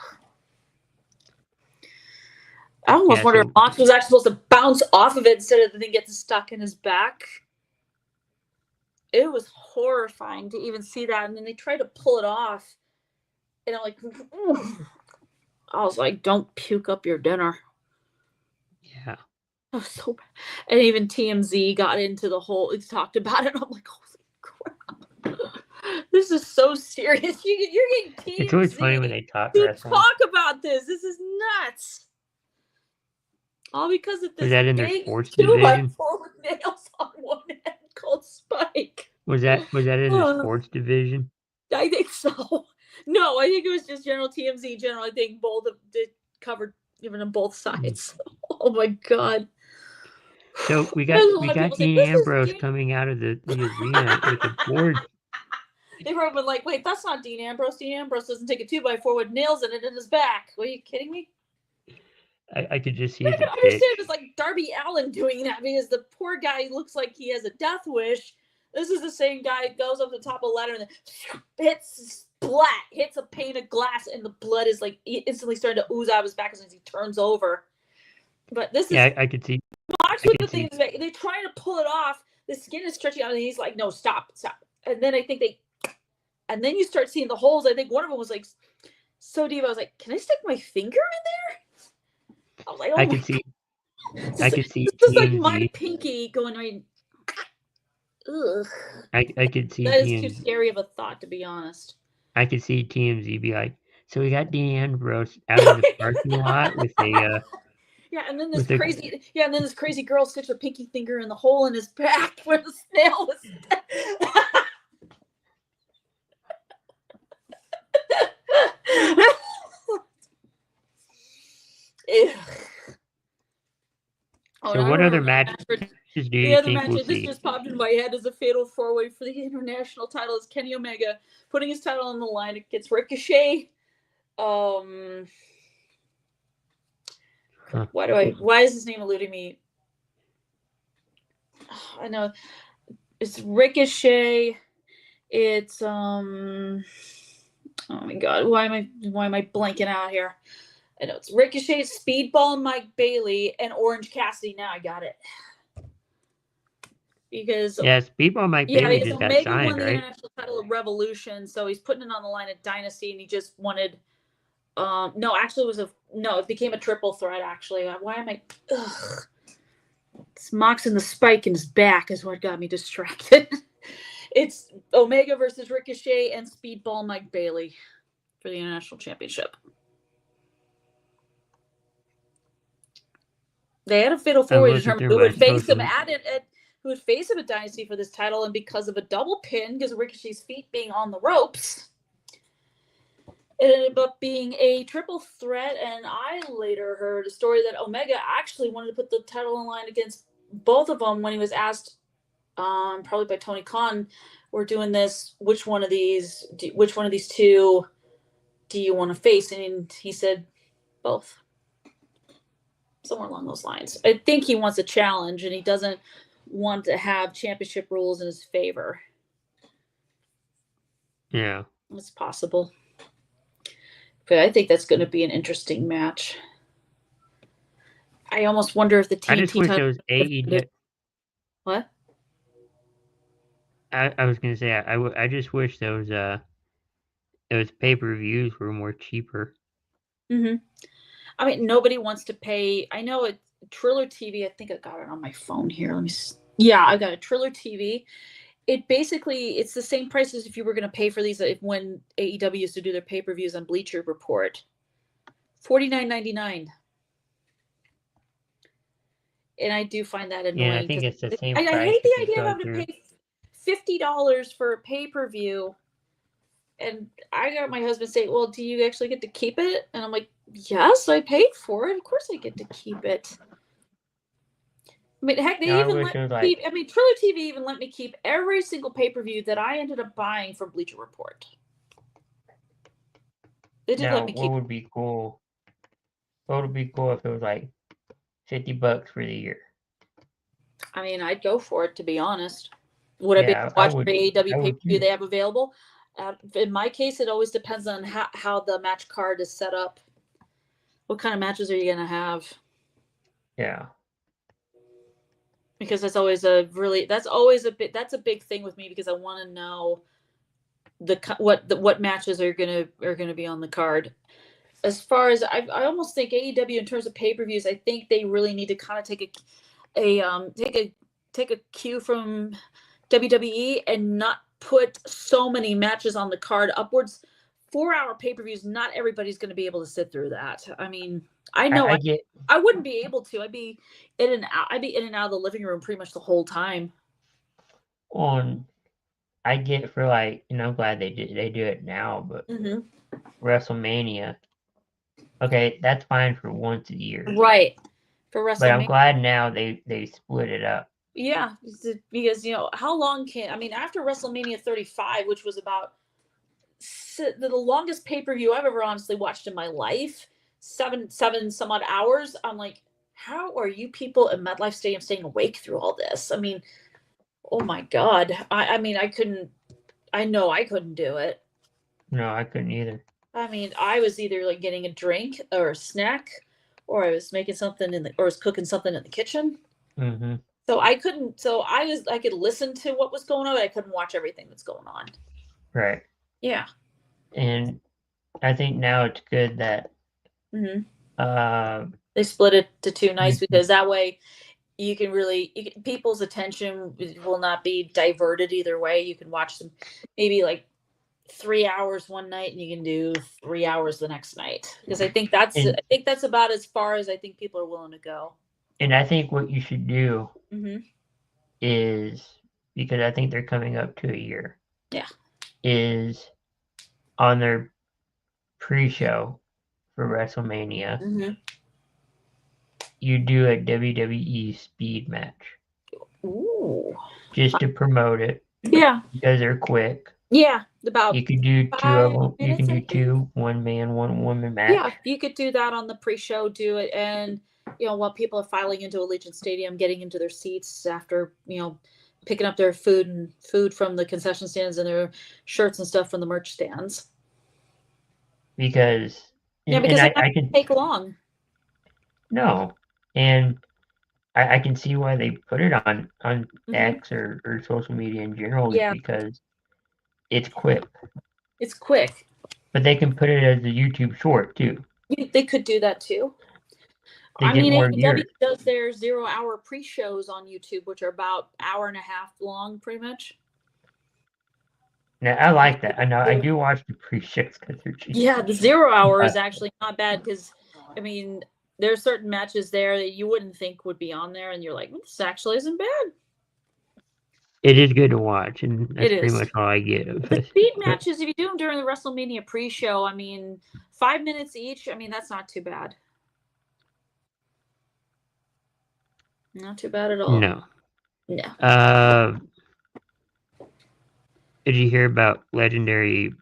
I almost wonder if Mox was actually supposed to bounce off of it instead of the thing getting stuck in his back. It was horrifying to even see that, and then they tried to pull it off, and I'm like, ugh. I was like, don't puke up your dinner. Yeah. That was so bad. And even TMZ got into the whole, it talked about it. And I'm like, holy crap. This is so serious. You're getting TMZ. It's always funny when they talk about this. This is nuts. All because of this. Was that in their sports division? 2x4 with nails on one end called Spike. Was that in the sports division? I think so. No, I think it was just general TMZ. I think both of it covered even on both sides. Oh my god! So we got Dean Ambrose coming out of the arena with a board. They were like, "Wait, that's not Dean Ambrose. Dean Ambrose doesn't take a 2x4 with nails in it in his back. Are you kidding me?" I could just see. I can understand it's like Darby Allin doing that because the poor guy looks like he has a death wish. This is the same guy goes up the top of a ladder and then hits a pane of glass, and the blood is like instantly starting to ooze out of his back as he turns over. But this is I could see. Watch with the things they're trying to pull it off. The skin is stretching out, and he's like, "No, stop!" And then I think and then you start seeing the holes. I think one of them was like so deep. I was like, "Can I stick my finger in there?" I was like, "Oh I could see. I could see. This is like my pinky going right. Ugh. I could see. That is too scary of a thought, to be honest. I could see TMZ be like, so we got Dean Ambrose out in the parking lot with a. Yeah, and then this crazy girl sticks her pinky finger in the hole in his back where the snail was. So what other matches do you think we'll see? This just popped in my head as a fatal 4-way for the international title is Kenny Omega putting his title on the line against Ricochet. Why is his name eluding me? I know it's Ricochet. It's oh my god, why am I blanking out here? I know it's Ricochet, Speedball, Mike Bailey, and Orange Cassidy. Now I got it. Because Speedball Mike Bailey just got signed, won the right? international title of Revolution, so he's putting it on the line at Dynasty, and he just wanted. It became a triple threat. Actually, why am I? Ugh. It's Mox and the spike in his back is what got me distracted. It's Omega versus Ricochet and Speedball Mike Bailey for the international championship. They had a fatal I four-way looked determined through who my would face him socials. who would face him at Dynasty for this title, and because of a double pin, because of Ricochet's feet being on the ropes, it ended up being a triple threat. And I later heard a story that Omega actually wanted to put the title in line against both of them when he was asked, probably by Tony Khan, "We're doing this. Which one of these two do you want to face?" And he said, "Both." Somewhere along those lines. I think he wants a challenge, and he doesn't want to have championship rules in his favor. Yeah. It's possible. But I think that's going to be an interesting match. I almost wonder if the TNT I just wish title... those AEW... What? I was going to say, I just wish those pay-per-views were more cheaper. Mm-hmm. I mean, nobody wants to pay. I know it's Triller TV. I think I got it on my phone here. Let me see. Yeah, I got a Triller TV. It's the same price as if you were going to pay for these when AEW used to do their pay-per-views on Bleacher Report. $49.99. And I do find that annoying. Yeah, I think it's the same price. I hate the idea of having to pay $50 for a pay-per-view. And I got my husband say, "Well, do you actually get to keep it?" And I'm like, "Yes, I paid for it. Of course I get to keep it." I mean, heck, they even let me keep... I mean, Triller TV even let me keep every single pay-per-view that I ended up buying from Bleacher Report. They did let me keep... What would be cool? What would be cool if it was like $50 for the year? I mean, I'd go for it, to be honest. Would I be able to watch the AEW pay-per-view they have available? In my case, it always depends on how the match card is set up. What kind of matches are you going to have? Yeah. Because that's always a big thing with me, because I want to know what matches are gonna be on the card. As far as I almost think AEW in terms of pay-per-views, I think they really need to kind of take a cue from WWE and not put so many matches on the card. Upwards 4-hour pay-per-views, not everybody's going to be able to sit through that. I mean, I know I wouldn't be able to. I'd be in and out of the living room pretty much the whole time. I get for I'm glad they do it now, but WrestleMania, okay, that's fine for once a year, right? For WrestleMania, but I'm glad now they split it up. Yeah, because how long after WrestleMania 35, which was about the longest pay-per-view I've ever honestly watched in my life, seven some odd hours. I'm like, how are you people in MetLife Stadium staying awake through all this? I mean, oh my God. I mean, I couldn't do it. No, I couldn't either. I mean, I was either getting a drink or a snack, or I was making something or was cooking something in the kitchen. Mm-hmm. So I couldn't. So I could listen to what was going on, but I couldn't watch everything that's going on. Right. Yeah. And I think now it's good that they split it to 2 nights, because that way you can people's attention will not be diverted either way. You can watch them maybe 3 hours one night, and you can do 3 hours the next night. Because I think that's about as far as I think people are willing to go. And I think what you should do is, because I think they're coming up to a year. Yeah. Is on their pre-show for WrestleMania, you do a WWE speed match. Ooh. Just to promote it. Yeah. Because they're quick. Yeah. You could do 2 of them. You can do 2, 1 man, 1 woman match. Yeah, you could do that on the pre-show. Do it, and while people are filing into Allegiant Stadium, getting into their seats after picking up their food from the concession stands and their shirts and stuff from the merch stands. Because I can take long. No, and I can see why they put it on X or social media in general, because it's quick. It's quick. But they can put it as a YouTube short too. They could do that too. AEW does their 0-hour pre-shows on YouTube, which are about an hour and a half long, pretty much. Now, I like that. I know I do watch the pre-shows because they're cheap. Yeah, the 0 hour is actually not bad, because There are certain matches there that you wouldn't think would be on there, and you're like, this actually isn't bad. It is good to watch, and that's pretty much all I get. The speed matches, if you do them during the WrestleMania pre-show, I mean, 5 minutes each, I mean, that's not too bad. Not too bad at all. No. No. Did you hear about legendary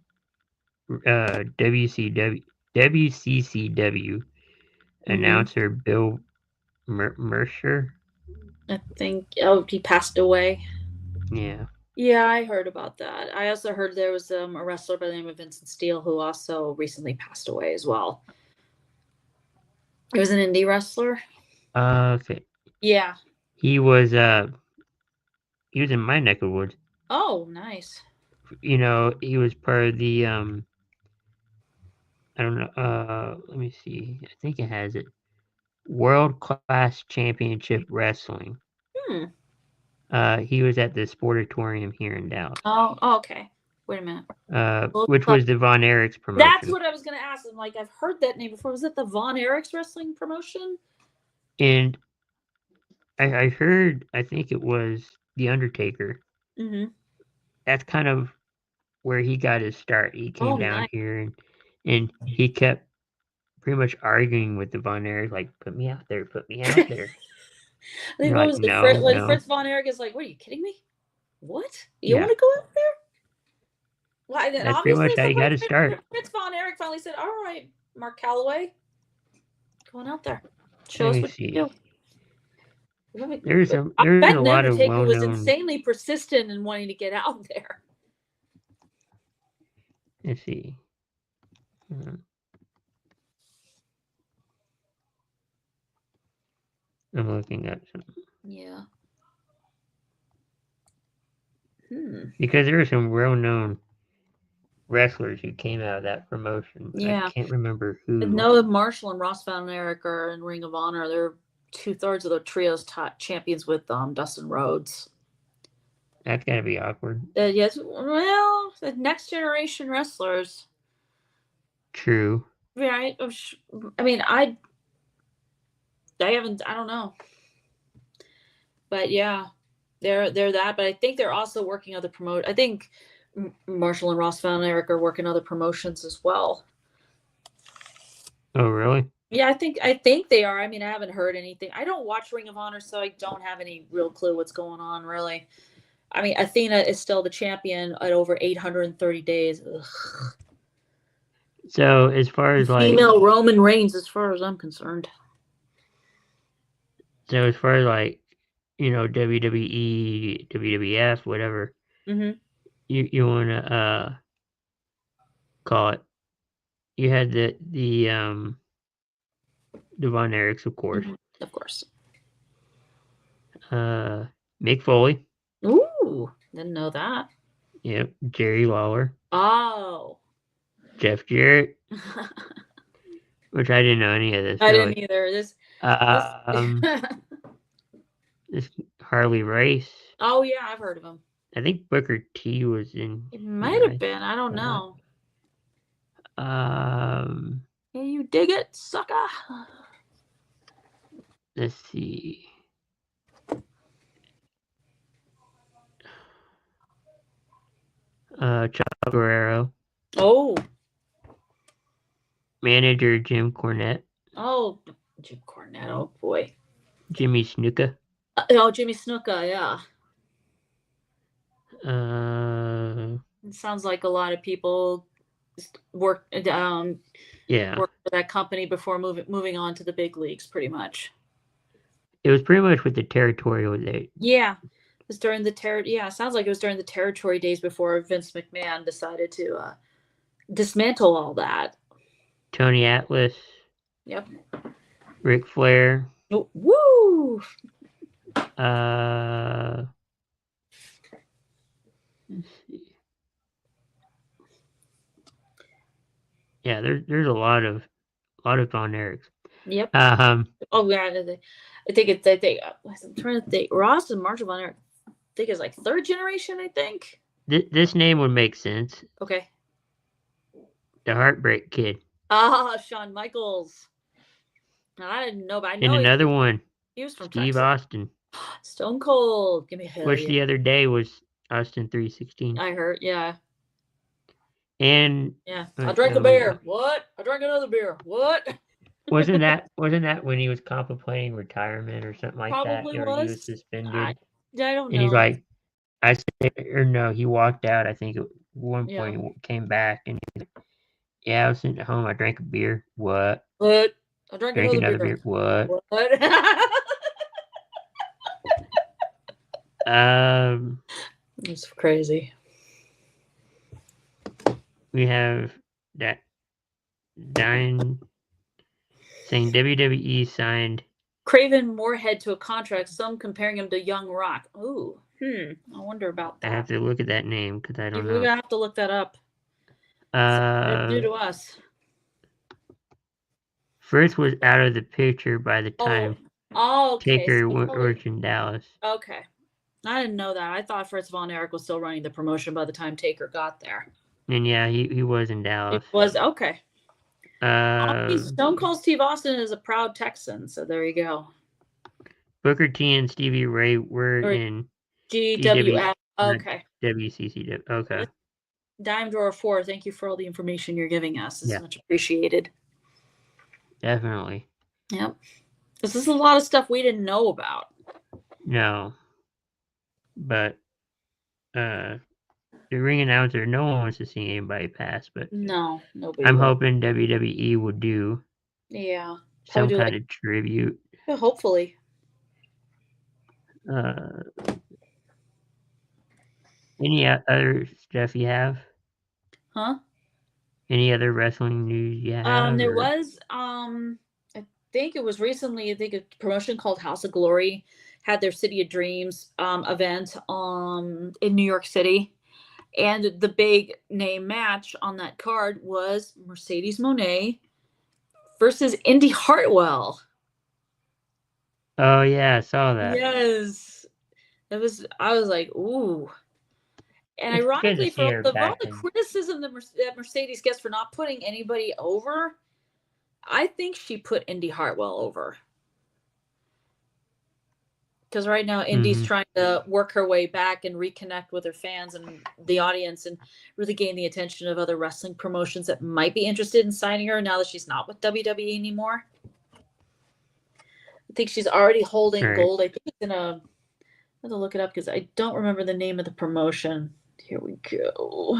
WCCW announcer Bill Mercer? I think he passed away. Yeah. Yeah, I heard about that. I also heard there was a wrestler by the name of Vincent Steele who also recently passed away as well. He was an indie wrestler. Okay. Yeah. He was in my neck of the woods. Oh, nice. You know, he was part of the I don't know, let me see. I think it has it. World Class Championship Wrestling. He was at the Sportatorium here in Dallas. Oh, okay. Wait a minute. Which was the Von Erichs promotion. That's what I was going to ask. I'm like, I've heard that name before. Was it the Von Erichs wrestling promotion? And I heard, I think it was The Undertaker. Mm-hmm. That's kind of where he got his start. He came down here and he kept pretty much arguing with the Von Erichs, like, put me out there, put me out there. I think what was it? Fritz Von Erich is like, what are you kidding me? What? You want to go out there? Well, then that's pretty much how you got to start. Fritz Von Erich finally said, all right, Mark Calloway, going out there. Show us what you do. There's a lot of well-known... was insanely persistent in wanting to get out there. Let's see. I'm looking at something. Yeah. Because there are some well-known wrestlers who came out of that promotion. Yeah. I can't remember who. No, Marshall and Ross Von Erich are in Ring of Honor. They're 2/3 of the trio's champions with Dustin Rhodes. That's got to be awkward. Yes. Well, the next generation wrestlers. True. Right. I mean, I don't know. But yeah, they're that. But I think they're also working other I think Marshall and Ross Von Erich are working other promotions as well. Oh, really? Yeah, I think they are. I mean, I haven't heard anything. I don't watch Ring of Honor, so I don't have any real clue what's going on, really. I mean, Athena is still the champion at over 830 days. Ugh. So, as far as female Roman Reigns, as far as I'm concerned. So, as far as WWE, WWF, whatever, you want to call it. You had the Von Erichs, of course. Of course. Mick Foley. Ooh, didn't know that. Yep, Jerry Lawler. Oh. Jeff Jarrett. Which I didn't know any of this. I didn't either. This Harley Race. Oh yeah, I've heard of him. I think Booker T was in. It might have been. I don't know. Hey, you dig it, sucker? Let's see. Chuck Guerrero. Oh. Manager Jim Cornette. Oh, Jim Cornette. Oh boy. Jimmy Snuka. Jimmy Snuka. Yeah. It sounds like a lot of people work for that company before moving on to the big leagues, pretty much. It was pretty much with the territorial days. Yeah. It was during it sounds like it was during the territory days before Vince McMahon decided to dismantle all that. Tony Atlas. Yep. Ric Flair. Oh, woo! Let's see. Yeah, there's a lot of Von Erichs. Yep. Oh yeah, I think I'm trying to think. Ross and Marshall Von Erich. I think it's like third generation. I think. This name would make sense. Okay. The Heartbreak Kid. Shawn Michaels. I didn't know, but I And know another one. He was from Steve Texas. Austin. Stone Cold. Give me a hell. Which the other day was Austin 316. I heard, yeah. And yeah, I drank a beer. What? I drank another beer. What? wasn't that when he was contemplating retirement or something like Probably that? Or was. he was suspended. I don't know. And he's like, no, he walked out. I think at one point he came back and he's like, yeah, I was sitting at home. I drank a beer. What? What? I drank another beer. What? What? It's crazy. We have that saying WWE signed Craven Moorhead to a contract, some comparing him to Young Rock. Ooh, I wonder about that. I have to look at that name because I don't know. We're going to have to look that up. Due to us. First was out of the picture by the time Taker was in Dallas. Okay. I didn't know that. I thought Fritz Von Erich was still running the promotion by the time Taker got there. And yeah, he was in Dallas. He was, okay. Stone Cold Steve Austin is a proud Texan, so there you go. Booker T and Stevie Ray were in GWF. Okay. WCCW. Okay. Dime Drawer 4, thank you for all the information you're giving us. It's much appreciated. Definitely. Yep. This is a lot of stuff we didn't know about. No. But the ring announcer, no one wants to see anybody pass, but no, nobody. I'm hoping WWE will do some kind of tribute. Yeah, hopefully. Any other stuff you have? Huh? Any other wrestling news you have? There was I think it was recently, a promotion called House of Glory had their City of Dreams event in New York City. And the big name match on that card was Mercedes Moné versus Indy Hartwell. Oh yeah, I saw that. Yes. I was like, ooh. And ironically, for all the criticism that Mercedes gets for not putting anybody over, I think she put Indy Hartwell over. Because right now, Indy's trying to work her way back and reconnect with her fans and the audience and really gain the attention of other wrestling promotions that might be interested in signing her now that she's not with WWE anymore. I think she's already holding gold. I think it's in a... I have to look it up because I don't remember the name of the promotion. Here we go.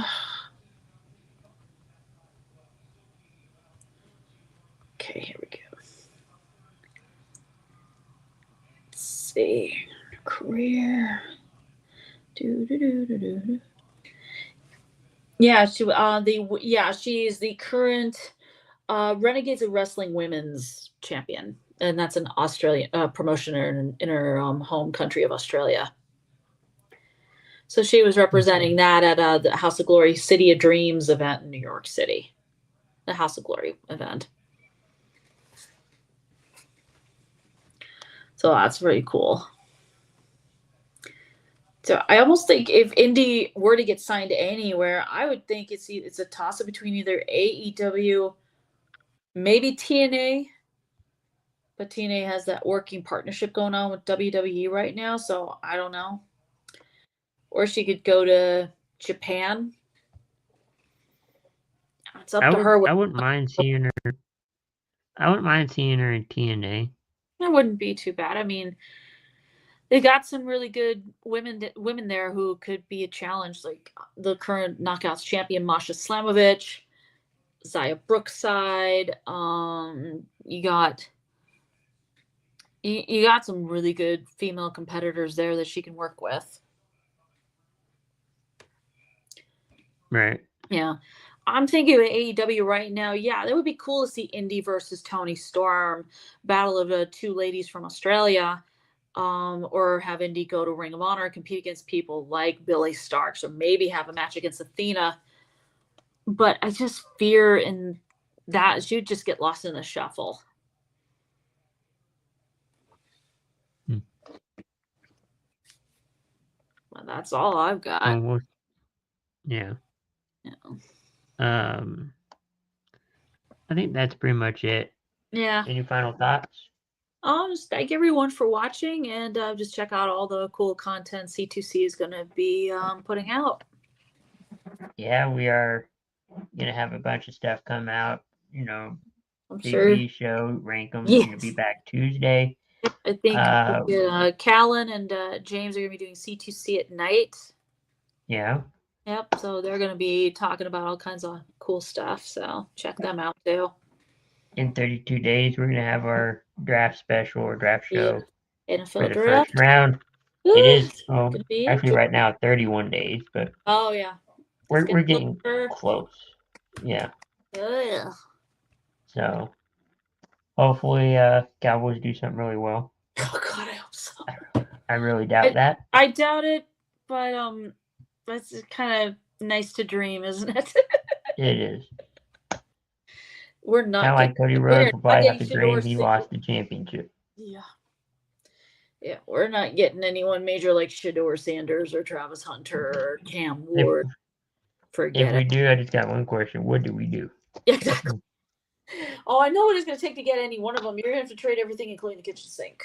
Okay, here we go. Let's see. Career. Yeah, she is the current Renegades of Wrestling Women's Champion, and that's an Australian promotion in her home country of Australia. So she was representing that at the House of Glory City of Dreams event in New York City. The House of Glory event. So that's very cool. So I almost think if Indy were to get signed anywhere, I would think it's a toss-up between either AEW, maybe TNA. But TNA has that working partnership going on with WWE right now, so I don't know. Or she could go to Japan. It's up to her. I wouldn't mind seeing her. I wouldn't mind seeing her in TNA. That wouldn't be too bad. I mean, they got some really good women there who could be a challenge, like the current Knockouts champion Masha Slamovich, Zaya Brookside. You got some really good female competitors there that she can work with. Right. Yeah. I'm thinking of AEW right now. Yeah, that would be cool to see Indy versus Toni Storm, battle of the two ladies from Australia, or have Indy go to Ring of Honor and compete against people like Billy Starks, or maybe have a match against Athena. But I just fear in that she'd just get lost in the shuffle. Well, that's all I've got. Almost. Yeah. I think that's pretty much it. Yeah. Any final thoughts? Just thank everyone for watching, and just check out all the cool content C2C is going to be putting out. Yeah, we are going to have a bunch of stuff come out. You know, I'm Big sure. B show, rank 'em. Going to be back Tuesday. I think Callan and James are going to be doing C2C at night. Yeah. Yep. So they're going to be talking about all kinds of cool stuff. So check them out too. In 32 days, we're going to have our draft special or draft show NFL for the draft. first round. Ooh, it is actually okay. right now 31 days, but yeah, we're getting close. Yeah. Yeah. So hopefully Cowboys do something really well. Oh God, I hope so. I really doubt that. I doubt it, but it's kind of nice to dream, isn't it? It is. We're not kind of like Cody Rhodes will probably have to dream he lost the championship. Yeah. Yeah, we're not getting anyone major like Shador Sanders or Travis Hunter or Cam Ward. If we do, I just got one question. What do we do? Yeah, exactly. Oh, I know what it's going to take to get any one of them. You're going to have to trade everything, including the kitchen sink.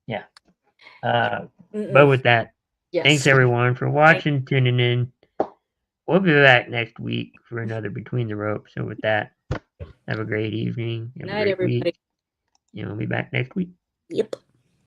Yeah. But with that, thanks everyone for watching, tuning in. We'll be back next week for another Between the Ropes. So with that, have a great evening. Have a great week. And we'll be back next week. Yep.